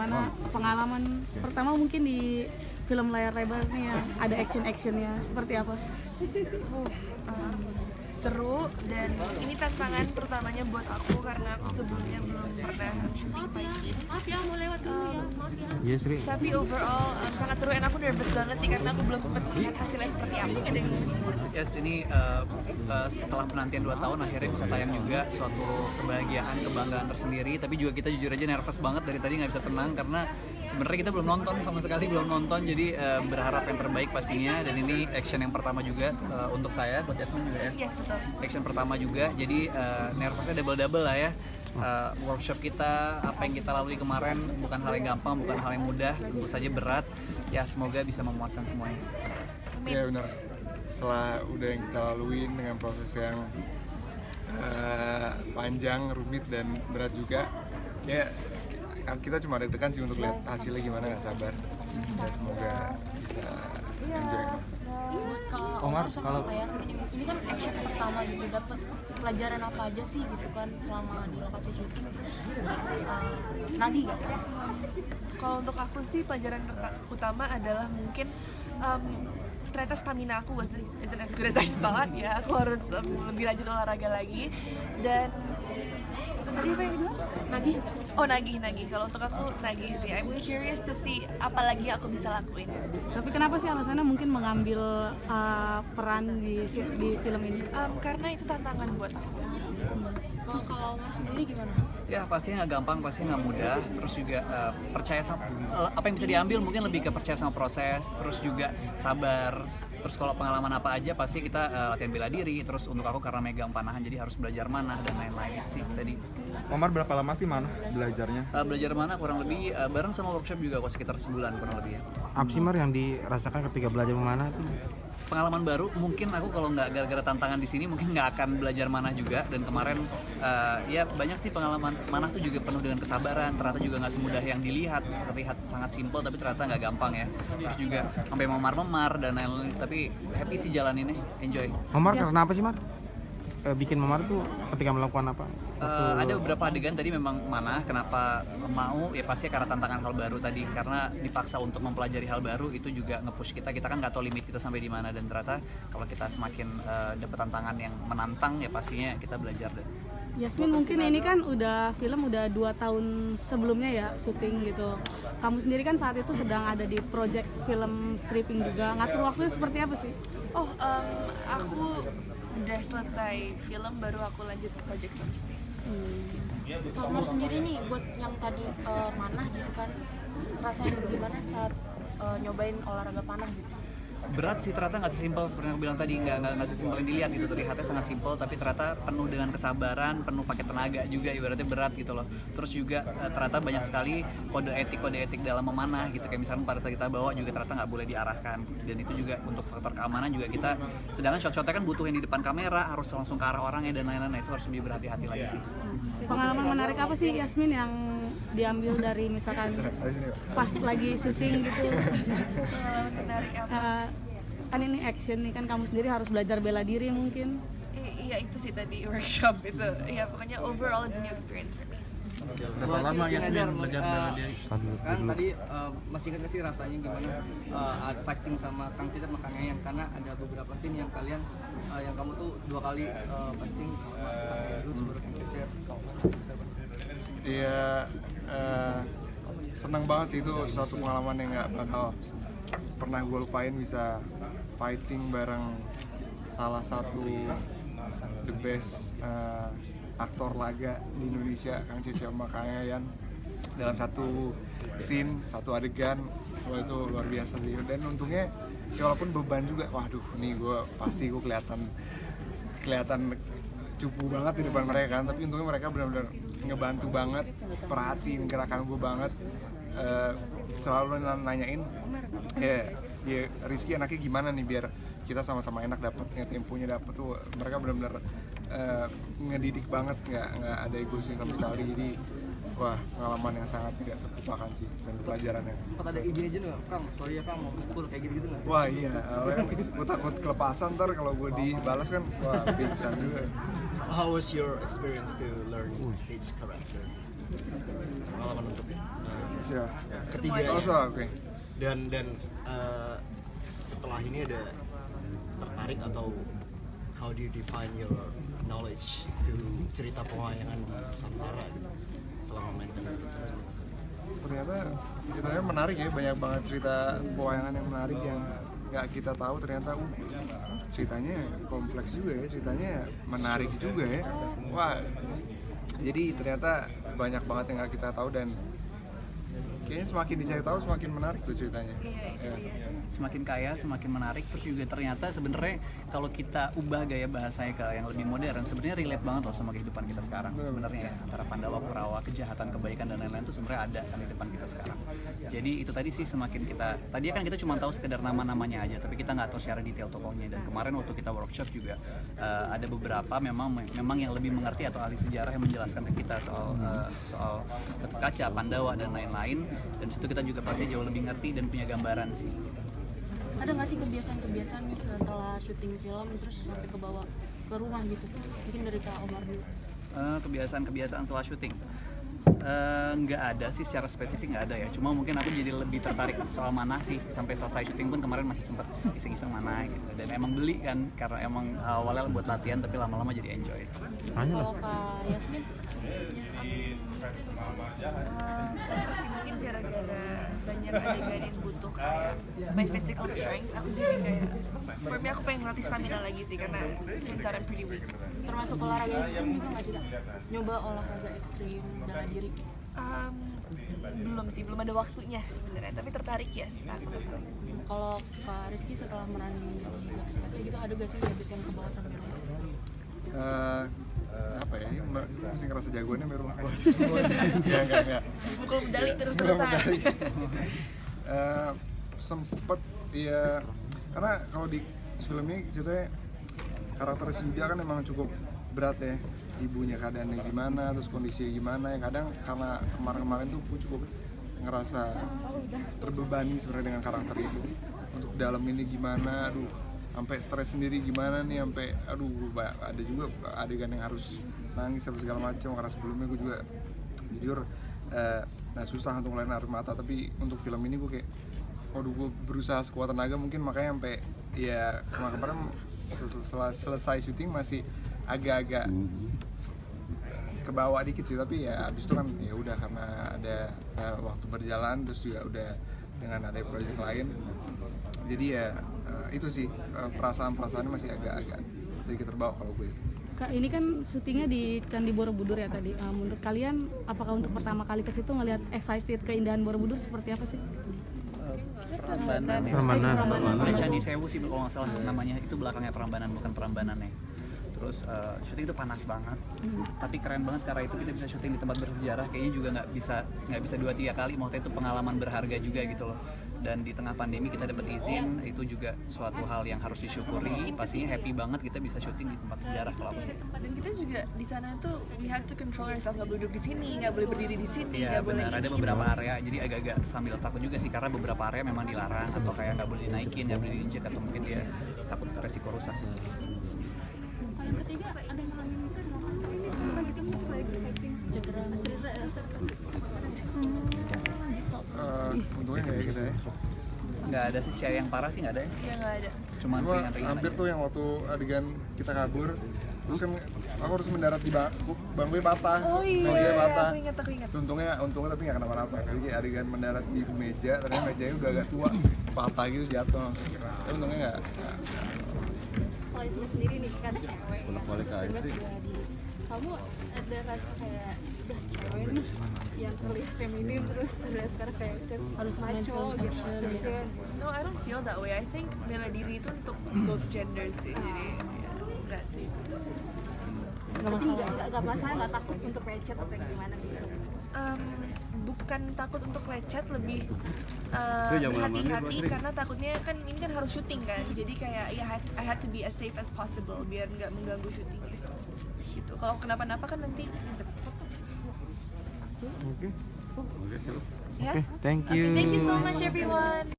gimana pengalaman pertama mungkin di film layar lebar nih ya, ada action-actionnya seperti apa? Seru, dan ini tantangan pertamanya buat aku karena aku sebelumnya belum pernah syuting fight. Maaf ya, mau lewat dulu ya, maaf ya. Yes, Ri. Tapi overall sangat seru, dan aku nervous banget sih karena aku belum sempat lihat hasilnya seperti apa. Yes, ini setelah penantian 2 tahun akhirnya bisa tayang juga, suatu kebahagiaan, kebanggaan tersendiri. Tapi juga kita jujur aja nervous banget dari tadi, nggak bisa tenang karena sebenarnya kita belum nonton, sama sekali belum nonton. Jadi berharap yang terbaik pastinya, dan ini action yang pertama juga untuk saya, buat Jasmine juga ya. Yes, betul. Action pertama juga, jadi nervousnya double ya. Workshop kita, apa yang kita lalui kemarin bukan hal yang gampang, bukan hal yang mudah, tentu saja berat. Ya semoga bisa memuaskan semuanya. Ya benar. Setelah udah yang kita laluin dengan proses yang panjang, rumit dan berat juga, ya kita cuma deg-degan sih untuk lihat hasilnya gimana, nggak sabar. Ya semoga bisa enjoy. Omar, kalau Ini kan action pertama gitu, dapat pelajaran apa aja sih gitu kan selama di lokasi syuting, terus nagih gak? Kalau untuk aku sih pelajaran utama adalah mungkin ternyata stamina aku isn't as good as I thought ya. Aku harus lebih rajin olahraga lagi. Dan tadi apa yang kedua? Nagih? Oh, nagih. Kalau untuk aku nagih sih. I'm curious to see apa lagi yang aku bisa lakuin. Tapi kenapa sih alasannya mungkin mengambil peran di film ini? Karena itu tantangan buat aku. Kalau Omar sendiri gimana? Ya pastinya nggak gampang, pasti nggak mudah. Terus juga percaya sama apa yang bisa diambil, mungkin lebih ke percaya sama proses. Terus juga sabar. Terus kalau pengalaman apa aja pasti kita latihan bela diri. Terus untuk aku karena megang panahan jadi harus belajar manah dan lain-lain itu sih tadi. Omar berapa lama sih mana belajarnya? Belajar manah kurang lebih bareng sama workshop juga kok, sekitar sebulan kurang lebih ya. Apa sih Mar yang dirasakan ketika belajar memanah itu? Pengalaman baru, mungkin aku kalau nggak gara-gara tantangan di sini mungkin nggak akan belajar manah juga. Dan kemarin ya banyak sih pengalaman manah tuh juga penuh dengan kesabaran. Ternyata juga nggak semudah yang terlihat sangat simpel tapi ternyata nggak gampang ya. Terus juga sampai memar-memar dan lain-lain. Tapi happy sih jalan ini, enjoy. Omar karena apa sih Mar? Bikin memar tuh ketika melakukan apa? Ada beberapa adegan tadi memang mana, kenapa mau ya pasti karena tantangan hal baru tadi, karena dipaksa untuk mempelajari hal baru. Itu juga nge-push kita kan nggak tahu limit kita sampai di mana, dan ternyata kalau kita semakin dapat tantangan yang menantang ya pastinya kita belajar deh. Yasmin, mungkin ini kan film udah 2 tahun sebelumnya ya syuting gitu. Kamu sendiri kan saat itu sedang ada di project film stripping juga. Ngatur waktunya seperti apa sih? Aku udah selesai film baru aku lanjut ke project selanjutnya. Kalau Omar sendiri nih buat yang tadi manah gitu kan, rasanya gimana saat nyobain olahraga panah gitu? Berat sih, ternyata nggak sesimpel seperti yang aku bilang tadi, nggak sesimpel yang dilihat gitu. Terlihatnya sangat simpel tapi ternyata penuh dengan kesabaran, penuh pakai tenaga juga, ibaratnya berat gitu loh. Terus juga ternyata banyak sekali kode etik dalam memanah gitu, kayak misalnya pada saat kita bawa juga ternyata nggak boleh diarahkan, dan itu juga untuk faktor keamanan juga kita, sedangkan shot-shotnya kan butuh yang di depan kamera, harus langsung ke arah orangnya dan lain-lain. Nah itu harus lebih berhati-hati lagi sih. Pengalaman menarik apa sih Yasmin yang diambil dari misalkan pas lagi syuting gitu? Menarik apa? Kan ini action nih kan, kamu sendiri harus belajar bela diri mungkin. Iya itu sih tadi workshop itu. Ya pokoknya overall it's a new experience for me. Berapa lama Yasmin belajar bela diri? Kan tadi masih ingat nggak sih rasanya gimana fighting sama Kang Cecep sama Kang Yayan, karena ada beberapa scene yang kalian yang kamu tuh 2 kali fighting sama Kang Yayan baru Kang Cecep. Iya, senang banget sih, itu suatu pengalaman yang nggak bakal pernah gue lupain, bisa fighting bareng salah satu the best aktor laga di Indonesia, Kang Cecep sama Kang Yayan, dalam satu scene, satu adegan. Wah itu luar biasa sih, dan untungnya ya walaupun beban juga, waduh nih gue kelihatan cupu banget di depan mereka kan, tapi untungnya mereka benar-benar ngebantu banget, perhatiin gerakan gue banget, selalu nanyain ya Rizky enaknya gimana nih biar kita sama-sama enak dapetnya, temponya dapet tuh. Mereka benar-benar ngedidik banget, nggak ada egoisnya sama sekali. Jadi wah, pengalaman yang sangat tidak terlupakan sih, dan pelajarannya. Sempat ada izin nggak, Kang? Sorry ya Kang, mau pukul kayak gitu nggak? Wah iya, gue takut kelepasan ntar kalau gue dibalas kan, wah pingsan juga. How was your experience to learn each character? pengalaman untuk Siapa? ketiga Oh, ya. so, oke. Dan setelah ini ada tertarik atau how do you define your knowledge to cerita pewayangan di Nusantara gitu selama mainkan itu? Ternyata menarik ya, banyak banget cerita pewayangan yang menarik yang nggak kita tahu. Ternyata ceritanya kompleks juga ya, ceritanya menarik juga ya. Wah, jadi ternyata banyak banget yang nggak kita tahu, dan kayaknya semakin dicari tahu semakin menarik tuh ceritanya. Iya, itu dia. Semakin kaya, semakin menarik. Terus juga ternyata sebenarnya kalau kita ubah gaya bahasanya ke yang lebih modern, sebenarnya relate banget loh sama kehidupan kita sekarang. Sebenarnya ya, antara Pandawa, Kurawa, kejahatan, kebaikan dan lain-lain tuh sebenarnya ada kan di depan kita sekarang. Jadi itu tadi sih semakin kita, tadi kan kita cuma tahu sekedar nama-namanya aja, tapi kita nggak tahu secara detail tokohnya. Dan kemarin waktu kita workshop juga ada beberapa memang yang lebih mengerti atau ahli sejarah yang menjelaskan ke kita soal Batu Kaca, Pandawa dan lain-lain. Dan situ kita juga pasti jauh lebih ngerti dan punya gambaran sih. Ada nggak sih kebiasaan-kebiasaan nih setelah syuting film terus sampai ke bawah ke rumah gitu? Mungkin dari Kak Omar dulu. Kebiasaan setelah syuting nggak ada sih, secara spesifik nggak ada ya. Cuma mungkin aku jadi lebih tertarik soal mana sih. Sampai selesai syuting pun kemarin masih sempat iseng-iseng mana gitu. Dan emang beli kan, karena emang awalnya buat latihan tapi lama-lama jadi enjoy. Kalau Kak Yasmin, Sama sih, mungkin gara-gara banyak adegan yang butuh kayak my physical strength, aku jadi kayak for me aku pengen ngelatih stamina lagi sih, karena pencarian pretty weak. termasuk olahraga ekstrim juga nggak sih Kak? Nyoba olahraga ekstrim, bela diri. Belum sih, belum ada waktunya sebenarnya, tapi tertarik yes, aku tertarik. Kalau Kak Rizky setelah meranin di Batu gitu, ada gak sih habit yang ke bawah sampai rumah? Apa ya, ini mesti ngerasa jagoannya meru. Enggak. Mukul medali terus-terusan. Sempet ya, karena kalau di film ini ceritanya karakter si Yuda kan memang cukup berat ya, ibunya keadaannya gimana, terus kondisinya gimana ya. Kadang karena kemarin tuh aku cukup ngerasa terbebani sebenarnya dengan karakter itu. Untuk dalam ini gimana, aduh, sampai stres sendiri gimana nih, sampai aduh ada juga adegan yang harus nangis apa segala macam. Karena sebelumnya gue juga jujur susah untuk ngeluarin air mata, tapi untuk film ini gue kayak waduh, gue berusaha sekuat tenaga mungkin, makanya sampai ya kemarin selesai syuting masih agak-agak ke bawah dikit sih, tapi ya abis itu kan ya udah, karena ada waktu berjalan, terus juga udah dengan ada proyek lain, jadi ya itu sih perasaan-perasaannya masih agak-agak sedikit terbawa kalau gue. Kak, ini kan syutingnya di Candi Borobudur ya tadi. Menurut kalian, apakah untuk pertama kali ke situ ngelihat excited keindahan Borobudur seperti apa sih? Prambanan. Sebenarnya Candi Sewu sih kalau nggak salah namanya, itu belakangnya Prambanan, bukan Prambanannya. Terus syuting itu panas banget, tapi keren banget karena itu kita bisa syuting di tempat bersejarah. Kayaknya juga nggak bisa 2-3 kali. Maksudnya itu pengalaman berharga juga gitu loh. Dan di tengah pandemi kita dapat izin, itu juga suatu hal yang harus disyukuri. Pastinya happy banget kita bisa syuting di tempat sejarah kalau aku sih. Dan kita juga di sana tuh we had to control ourselves, nggak boleh duduk di sini, nggak boleh berdiri di sini, Iya nggak boleh benar, ada ini, beberapa area, jadi agak-agak sambil takut juga sih, karena beberapa area memang dilarang atau kayak nggak boleh dinaikin, nggak boleh diinjek, atau mungkin dia takut resiko rusak. Yang ketiga, ada yang ngalamin kecelakaan gitu, cedera. Untungnya nggak ya kita ya. Nggak ada sih, yang parah sih nggak ada ya. Iya nggak ada. Cuma Cuma ringan-ringan hampir aja. tuh yang waktu adegan kita kabur, terus kan aku harus mendarat di bangkunya patah, Oh iya, mejanya patah. aku ingat. Untungnya tapi nggak kenapa-napa. Jadi adegan mendarat di meja, ternyata mejanya udah agak tua, patah gitu, jatuh. Tapi untungnya nggak. Kalau Ismi sendiri nih, kan cewek ya, kamu ada rasa kayak udah cewek nih yang terlihat feminin, terus udah sekarang kayak harus macho gitu, fashion. No, I don't feel that way. I think bela diri itu untuk both genders sih. Jadi ya enggak sih. Nggak masalah, nggak takut untuk lecet atau gimana gitu. Bukan takut untuk lecet, lebih hati-hati karena takutnya kan ini kan harus syuting kan, jadi kayak ya I had to be as safe as possible biar nggak mengganggu syutingnya gitu. Kalau kenapa-napa kan nanti ribet. Oke. Ya? Thank Okay, thank you so much everyone.